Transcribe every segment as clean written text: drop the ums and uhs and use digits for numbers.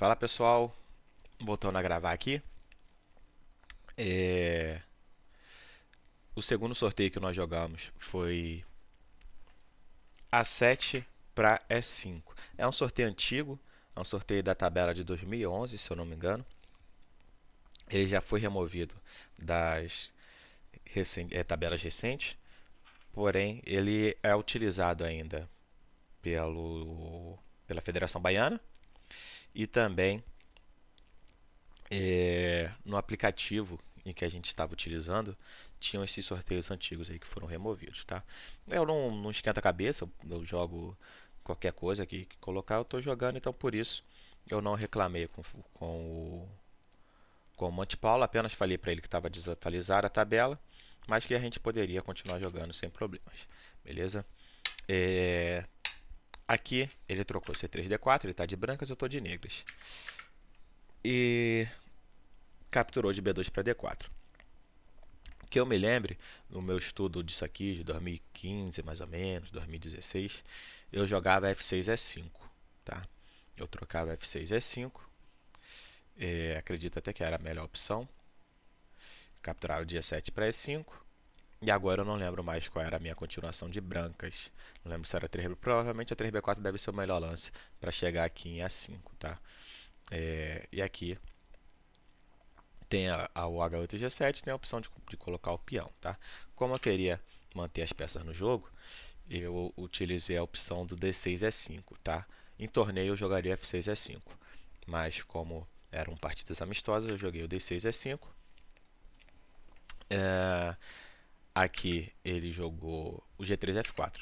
Fala pessoal, voltando a gravar aqui. É, O segundo sorteio que nós jogamos foi A7 para E5. É um sorteio antigo, é um sorteio da tabela de 2011, se eu não me engano. Ele já foi removido das tabelas recentes, porém ele é utilizado ainda pela Federação Baiana e também no aplicativo em que a gente estava utilizando, tinham esses sorteios antigos aí que foram removidos, tá? Eu não esquenta a cabeça, eu jogo qualquer coisa que colocar, eu estou jogando, então por isso eu não reclamei com o Monte Paulo, apenas falei para ele que estava desatualizada a tabela, mas que a gente poderia continuar jogando sem problemas, beleza? É, Aqui ele trocou C3D4, ele está de brancas, eu estou de negras. E capturou de B2 para D4. Que eu me lembre, no meu estudo disso aqui, de 2015 mais ou menos, 2016, eu jogava F6 E5, tá? Eu trocava F6 E5, acredito até que era a melhor opção, capturava o dia 7 para E5, e agora eu não lembro mais qual era a minha continuação de brancas, não lembro se era 3B, provavelmente a 3B4 deve ser o melhor lance para chegar aqui em A5, tá? E aqui tem o H8 e G7, tem a opção de colocar o peão, tá? Como eu queria manter as peças no jogo, eu utilizei a opção do D6 E5, tá? Em torneio eu jogaria F6 E5, mas como eram partidas amistosas, eu joguei o D6 E5. É, Aqui ele jogou o G3 F4.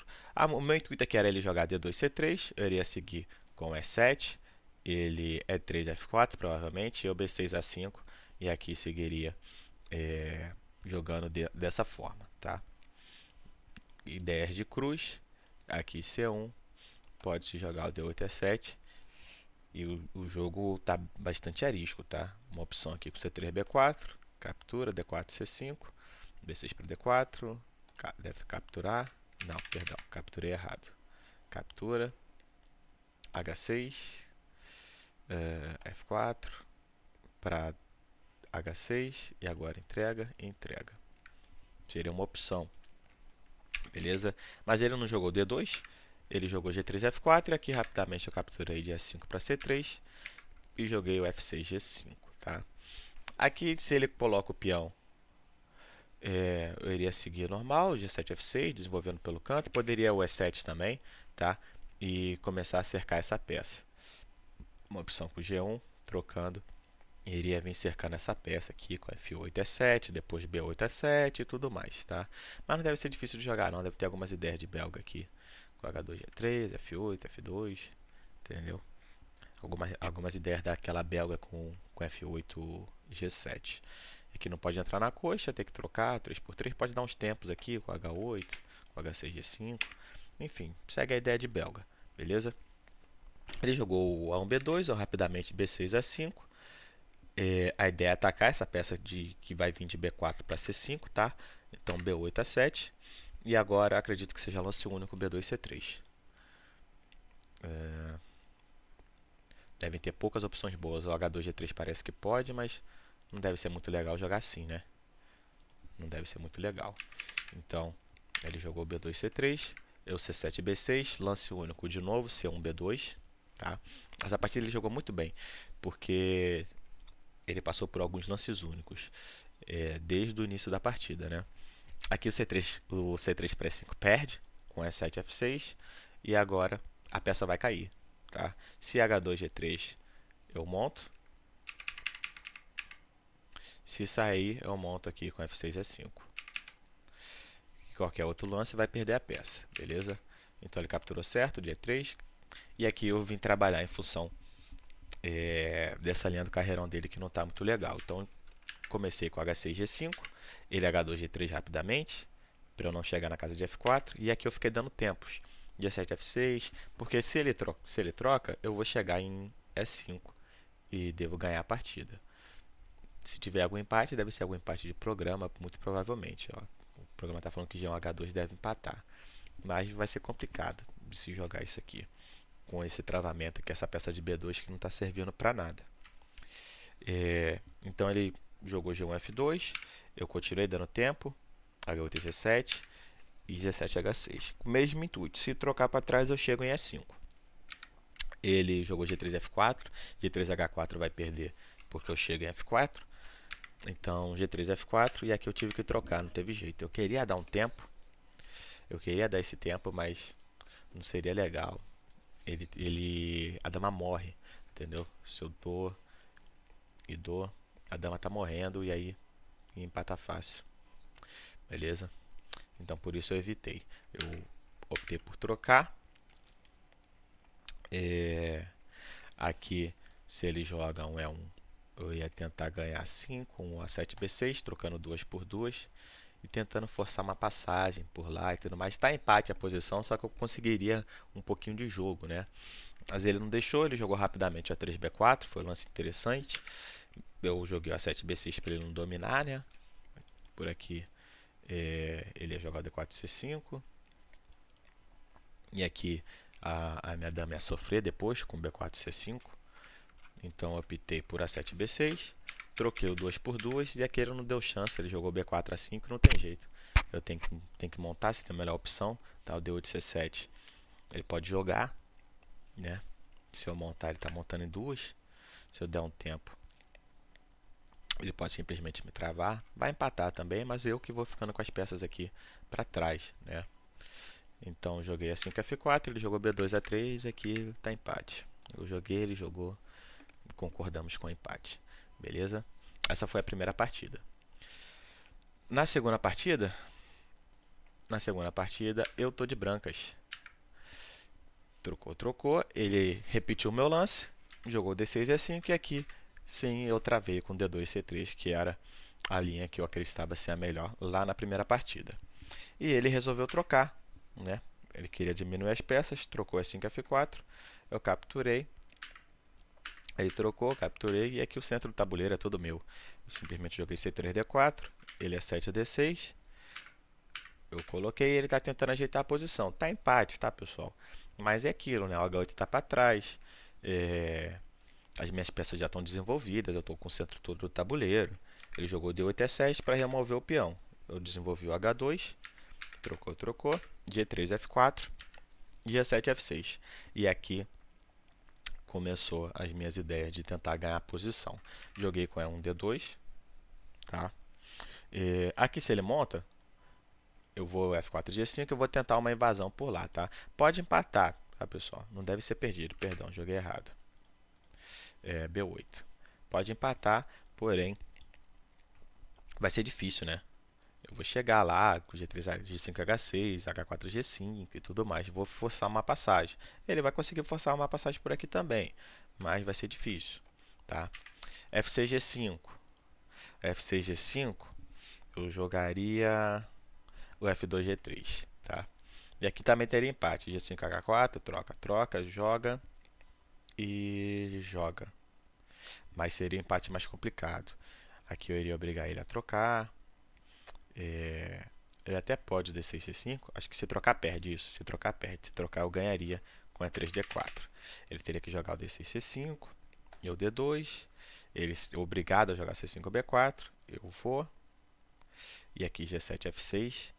O meu intuito aqui era ele jogar D2 C3, eu iria seguir com E7, ele E3 F4 provavelmente, eu B6 A5 e aqui seguiria jogando dessa forma, tá? Ideias de cruz, aqui C1, pode-se jogar o D8 E7 e o jogo está bastante arisco, tá? Uma opção aqui com C3 B4, captura, D4 C5, B6 para D4, deve capturar, não, perdão, capturei errado. Captura, H6, F4 para H6 e agora entrega e entrega. Seria uma opção, beleza? Mas ele não jogou D2, ele jogou G3 F4 e aqui rapidamente eu capturei de E5 para C3 e joguei o F6 G5, tá? Aqui se ele coloca o peão, eu iria seguir normal, G7 F6, desenvolvendo pelo canto, poderia o E7 também, tá? E começar a cercar essa peça. Uma opção com G1, trocando, iria vir cercando essa peça aqui com F8 E7, depois B8 E7 e tudo mais, tá? Mas não deve ser difícil de jogar não, deve ter algumas ideias de belga aqui, com H2 G3, F8, F2, entendeu? Algumas ideias daquela belga com F8 G7. Aqui não pode entrar na coxa, tem que trocar 3x3, pode dar uns tempos aqui com H8, com H6 G5, enfim, segue a ideia de belga, beleza? Ele jogou o A1 B2, ou rapidamente B6 A5. A ideia é atacar essa peça que vai vir de B4 para C5, tá? Então B8 A7. E agora acredito que seja lance único B2 C3. Devem ter poucas opções boas. O H2 G3 parece que pode, mas não deve ser muito legal jogar assim, né? Não deve ser muito legal. Então, ele jogou B2 C3, eu C7 B6, lance único de novo, C1 B2, tá? Mas a partida ele jogou muito bem, porque ele passou por alguns lances únicos desde o início da partida, né? Aqui o C3 para E5 perde com E7 F6 e agora a peça vai cair, tá? Se H2 G3 eu monto, se sair eu monto aqui com F6 E5. Qualquer outro lance vai perder a peça, beleza? Então ele capturou certo, dia 3. E aqui eu vim trabalhar em função dessa linha do carreirão dele que não está muito legal. Então comecei com H6 G5, ele H2 G3 rapidamente, para eu não chegar na casa de F4. E aqui eu fiquei dando tempos, dia 7 F6, porque se ele troca, eu vou chegar em E5 e devo ganhar a partida. Se tiver algum empate, deve ser algum empate de programa, muito provavelmente. Ó. O programa está falando que G1 H2 deve empatar. Mas vai ser complicado de se jogar isso aqui. com esse travamento aqui, essa peça de B2 que não está servindo para nada. Então ele jogou G1, F2, eu continuei dando tempo, H8, G7 e G7, H6. Com o mesmo intuito, se trocar para trás eu chego em E5. Ele jogou G3, F4, G3, H4 vai perder porque eu chego em F4. Então G3, F4 e aqui eu tive que trocar, não teve jeito. Eu queria dar um tempo, eu queria dar esse tempo, mas não seria legal. A dama morre, entendeu? Se eu dou e dou, a dama tá morrendo e aí empata fácil, beleza? Então por isso eu evitei. Eu optei por trocar. Aqui, se ele joga um E1, eu ia tentar ganhar 5, um A7, B6, trocando 2 por 2 e tentando forçar uma passagem por lá e tudo mais. Está empate a posição, só que eu conseguiria um pouquinho de jogo, né? Mas ele não deixou, ele jogou rapidamente o A3, B4, foi um lance interessante. Eu joguei o A7, B6 para ele não dominar, né? Por aqui ele ia jogar o D4, C5. E aqui a minha dama ia sofrer depois com B4, C5. Então eu optei por A7, B6. Troquei o 2 por 2 e aquele não deu chance, ele jogou B4, A5, não tem jeito. Eu tenho que montar, seria a melhor opção. Tá? O D8, C7 ele pode jogar, né? Se eu montar, ele está montando em duas. Se eu der um tempo, ele pode simplesmente me travar. Vai empatar também, mas eu que vou ficando com as peças aqui para trás, né? Então joguei A5, F4, ele jogou B2, A3, aqui está empate. Eu joguei, ele jogou, concordamos com o empate, beleza? Essa foi a primeira partida. Na segunda partida, eu tô de brancas. Trocou, ele repetiu o meu lance, jogou D6 e E5 e aqui sim eu travei com D2 C3, que era a linha que eu acreditava ser a melhor lá na primeira partida. E ele resolveu trocar, né? Ele queria diminuir as peças, trocou E5 F4, eu capturei. Ele trocou, capturei e aqui o centro do tabuleiro é todo meu. Eu simplesmente joguei C3 D4, ele é 7 D6. Eu coloquei e ele está tentando ajeitar a posição. Tá empate, tá, pessoal? Mas é aquilo, né? O H8 está para trás. As minhas peças já estão desenvolvidas. Eu estou com o centro todo do tabuleiro. Ele jogou D8 E7 para remover o peão. Eu desenvolvi o H2. Trocou. G3 F4. G7 F6. E aqui começou as minhas ideias de tentar ganhar a posição. Joguei com E1 D2. Tá? Aqui se ele monta, eu vou F4 G5, eu vou tentar uma invasão por lá, tá? Pode empatar, tá, pessoal? Não deve ser perdido, perdão, joguei errado. B8. Pode empatar, porém vai ser difícil, né? Eu vou chegar lá com G3, G5, H6, H4, G5 e tudo mais. Vou forçar uma passagem. Ele vai conseguir forçar uma passagem por aqui também, mas vai ser difícil, tá? F6, G5. F6, G5, eu jogaria o F2, G3, tá? E aqui também teria empate. G5, H4, troca, joga e joga. Mas seria um empate mais complicado. Aqui eu iria obrigar ele a trocar. Ele até pode D6, C5. Acho que se trocar, perde isso. Se trocar, perde. Se trocar, eu ganharia com E3, D4. Ele teria que jogar o D6, C5 e o D2. Ele é obrigado a jogar C5 ou B4. Eu vou. E aqui G7, F6.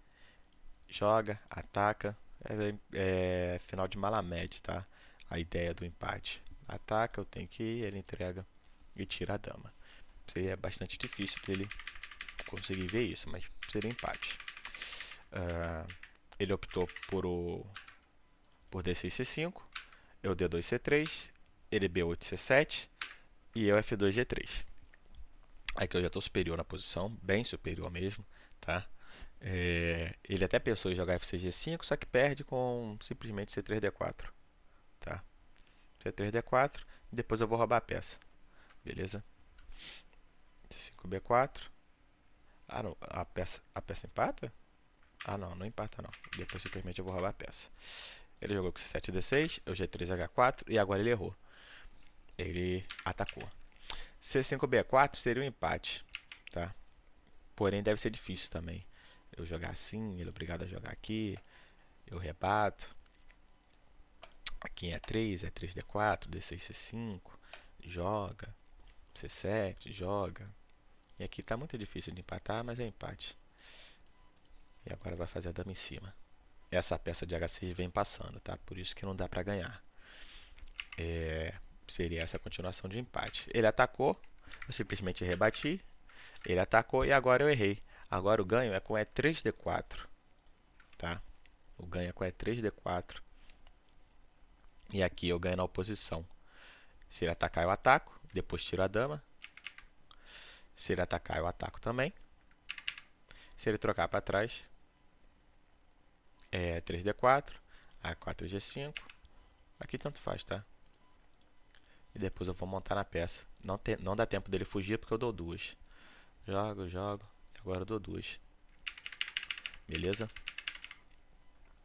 Joga, ataca. Final de Malamed, tá? A ideia do empate. Ataca, eu tenho que ir, ele entrega e tira a dama. Seria bastante difícil dele conseguir ver isso, mas seria empate. Ele optou por D6, C5, eu D2, C3, ele B8, C7 e eu F2, G3. Aqui eu já estou superior na posição, bem superior mesmo, tá? Ele até pensou em jogar F6, G5, só que perde com simplesmente C3, D4, tá? C3, D4 e depois eu vou roubar a peça, beleza? C5, B4. Ah, não, a peça empata? Ah, não empata não. Depois simplesmente eu vou roubar a peça. Ele jogou com C7, D6, eu G3, H4 e agora ele errou. Ele atacou. C5, B4 seria um empate, tá? Porém deve ser difícil também. Eu jogar assim, ele é obrigado a jogar aqui, eu rebato. Aqui em E3, é 3D4, D6, C5, joga, C7, joga. E aqui tá muito difícil de empatar, mas é empate. E agora vai fazer a dama em cima. Essa peça de H6 vem passando, tá? Por isso que não dá pra ganhar. Seria essa a continuação de empate. Ele atacou, eu simplesmente rebati. Ele atacou e agora eu errei. Agora o ganho é com E3D4, tá? O ganho é com E3D4. E aqui eu ganho na oposição. Se ele atacar, eu ataco. Depois tiro a dama. Se ele atacar, eu ataco também. Se ele trocar para trás, é 3D4, A4G5. Aqui tanto faz, tá? E depois eu vou montar na peça. Não dá tempo dele fugir porque eu dou duas. Jogo, jogo. Agora eu dou duas. Beleza?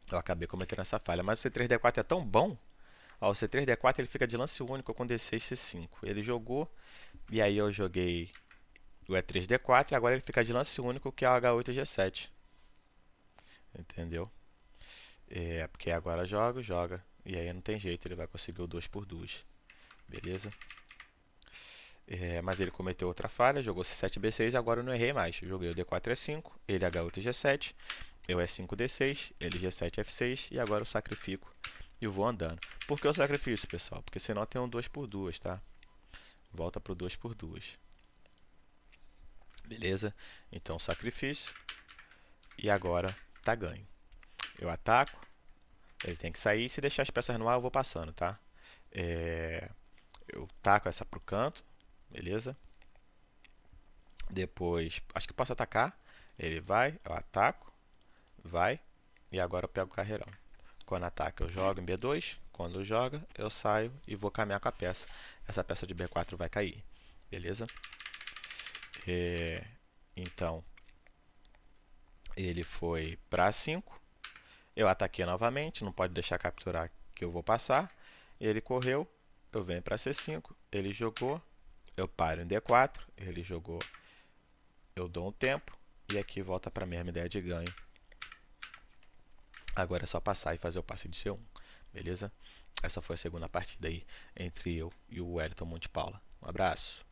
Eu acabei cometendo essa falha. Mas o C3D4 é tão bom. Ó, o C3D4 ele fica de lance único com D6, C5. Ele jogou. E aí eu joguei o E3D4. E agora ele fica de lance único que é o H8 e G7. Entendeu? Porque agora joga. E aí não tem jeito. Ele vai conseguir o 2 por 2. Beleza? Mas ele cometeu outra falha, jogou C7 B6, agora eu não errei mais. Eu joguei o D4 E5, ele H8 G7, eu E5 D6, ele G7 F6 e agora eu sacrifico e vou andando. Por que eu sacrifico isso, pessoal? Porque senão tem um 2 por 2, tá? Volta pro 2 por 2. Beleza? Então sacrifício e agora tá ganho. Eu ataco, ele tem que sair, se deixar as peças no ar eu vou passando, tá? Eu taco essa pro canto, beleza? Depois, acho que posso atacar. Ele vai, eu ataco, vai, e agora eu pego o carreirão. Quando ataca, eu jogo em B2. Quando joga, eu saio e vou caminhar com a peça. Essa peça de B4 vai cair, beleza? Então, ele foi para A5. Eu ataquei novamente, não pode deixar capturar que eu vou passar. Ele correu, eu venho para C5. Ele jogou, eu paro em D4. Ele jogou, eu dou um tempo e aqui volta para a mesma ideia de ganho. Agora é só passar e fazer o passe de C1, beleza? Essa foi a segunda partida aí entre eu e o Wellington Monte Paula. Um abraço.